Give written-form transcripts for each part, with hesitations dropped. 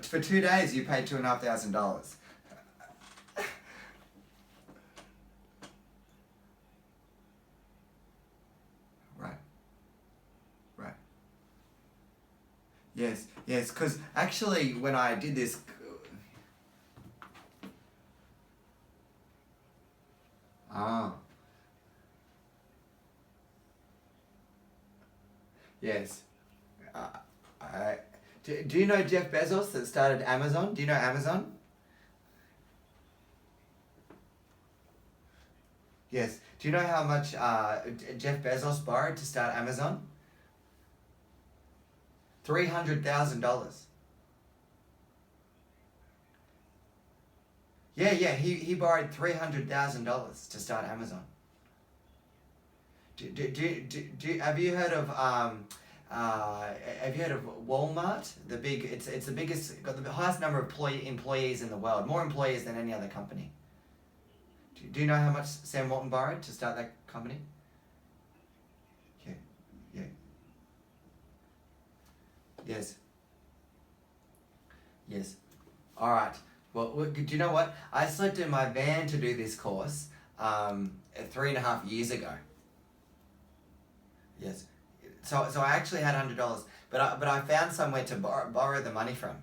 For 2 days, you paid $2,500. Right, right. Yes, yes. Because actually, when I did this, ah, yes. Uh, I, do you know Jeff Bezos that started Amazon? Do you know Amazon? Yes. Do you know how much Jeff Bezos borrowed to start Amazon? $300,000. Yeah, yeah. He borrowed $300,000 to start Amazon. Have you heard of uh, have you heard of Walmart? The big it's the biggest, got the highest number of employees in the world, more employees than any other company. Do you know how much Sam Walton borrowed to start that company? Yeah, yeah, yes, yes. All right. Well, do you know what? I slept in my van to do this course 3.5 years ago. Yes. So I actually had $100, but I found somewhere to borrow the money from.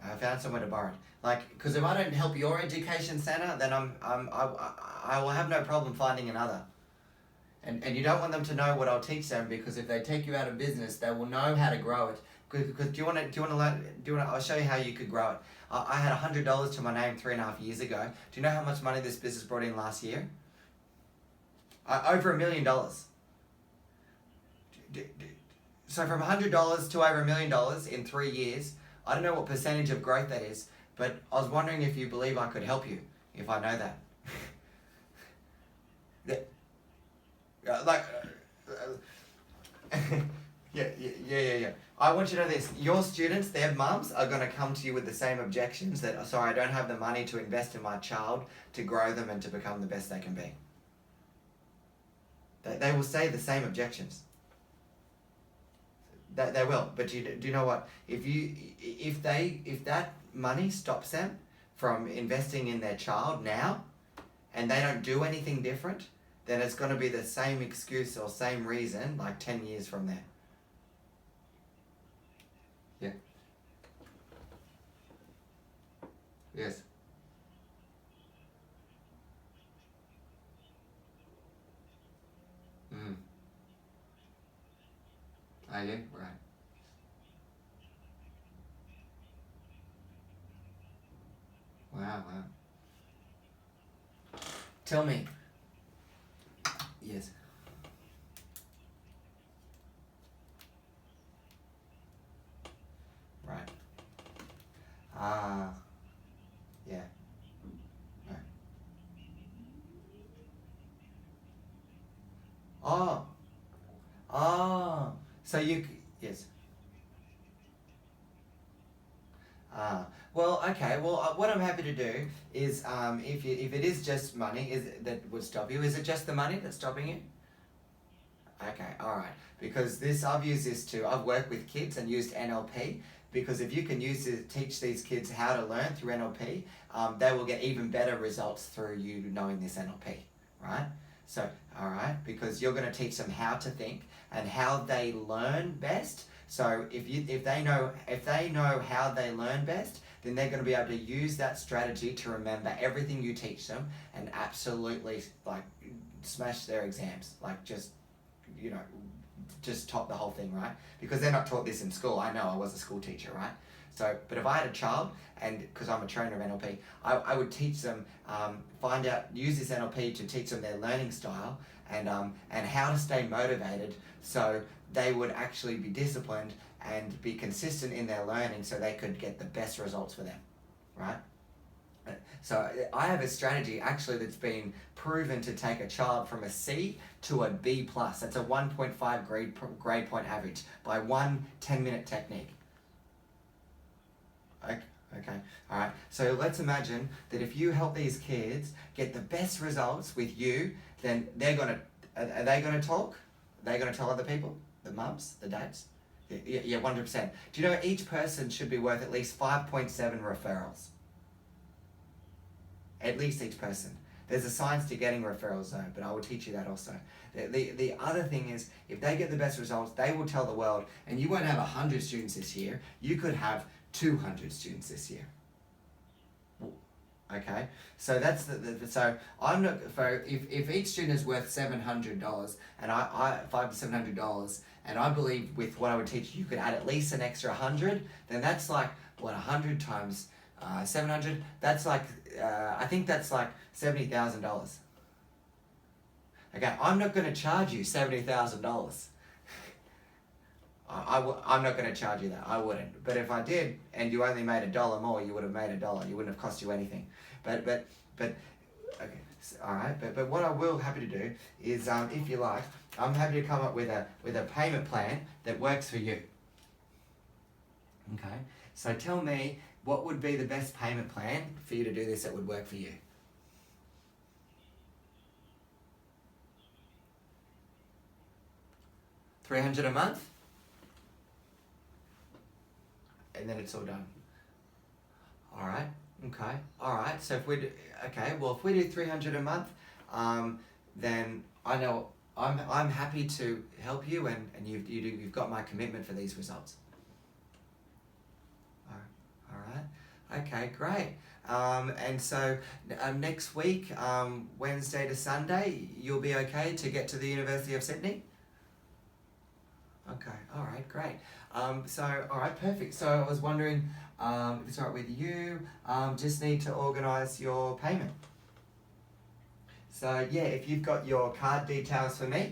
I found somewhere to borrow it. Like, because if I don't help your education center, then I will have no problem finding another. And you don't want them to know what I'll teach them, because if they take you out of business, they will know how to grow it. Because do you want to learn? I'll show you how you could grow it. I had $100 to my name 3.5 years ago. Do you know how much money this business brought in last year? Over $1 million. So from $100 to over $1 million in 3 years, I don't know what percentage of growth that is, but I was wondering if you believe I could help you if I know that. Like, yeah. I want you to know this. Your students, their mums, are going to come to you with the same objections that, sorry, I don't have the money to invest in my child to grow them and to become the best they can be. They will say the same objections. They will. But do you know what? If that money stops them from investing in their child now, and they don't do anything different, then it's going to be the same excuse or same reason like 10 years from there. Yeah. Yes. Mm. Ah, yeah. Right. Wow. Wow. Tell me. Yes. Right. Ah. Yeah. Right. Oh. Oh. So yes. Well, okay. Well, what I'm happy to do is, if it is just money, that would stop you? Is it just the money that's stopping you? Okay, all right. Because I've used this too. I've worked with kids and used NLP, because if you can use it, teach these kids how to learn through NLP, they will get even better results through you knowing this NLP, right? So, all right, because you're going to teach them how to think and how they learn best. So if they know how they learn best, then they're going to be able to use that strategy to remember everything you teach them and absolutely like smash their exams, like you know just top the whole thing, right? Because they're not taught this in school. I know, I was a school teacher, right? So, but if I had a child, and because I'm a trainer of NLP, I would teach them, use this NLP to teach them their learning style, and how to stay motivated, so they would actually be disciplined and be consistent in their learning, so they could get the best results for them, right? So I have a strategy actually that's been proven to take a child from a C to a B plus. That's a 1.5 grade point average by one 10-minute technique. Okay. Okay. All right. So let's imagine that if you help these kids get the best results with you, then are they gonna talk? Are they gonna tell other people, the mums, the dads? Yeah, 100%. Do you know each person should be worth at least 5.7 referrals? At least each person. There's a science to getting referrals though, but I will teach you that also. The other thing is, if they get the best results, they will tell the world, and you won't have 100 students this year, you could have 200 students this year. Okay, so that's so I'm not for if each student is worth $700 and I $500 to $700, and I believe with what I would teach you could add at least an extra 100, then that's like what 100 times 700. That's like I think that's like $70,000. Okay, I'm not going to charge you $70,000. I'm not going to charge you that. I wouldn't. But if I did, and you only made $1 more, you would have made $1. You wouldn't have cost you anything. But okay, all right. But what I will happy to do is, if you like, I'm happy to come up with a payment plan that works for you. Okay. So tell me, what would be the best payment plan for you to do this that would work for you? $300 a month, and then it's all done. All right. Okay. All right. So if we do, okay, well, if we do 300 a month, then I know I'm happy to help you, and you've got my commitment for these results. All right. Okay. Great. And so next week, Wednesday to Sunday, you'll be okay to get to the University of Sydney. Okay, all right, great. So, all right, perfect. So I was wondering if it's all right with you, just need to organise your payment. So yeah, if you've got your card details for me,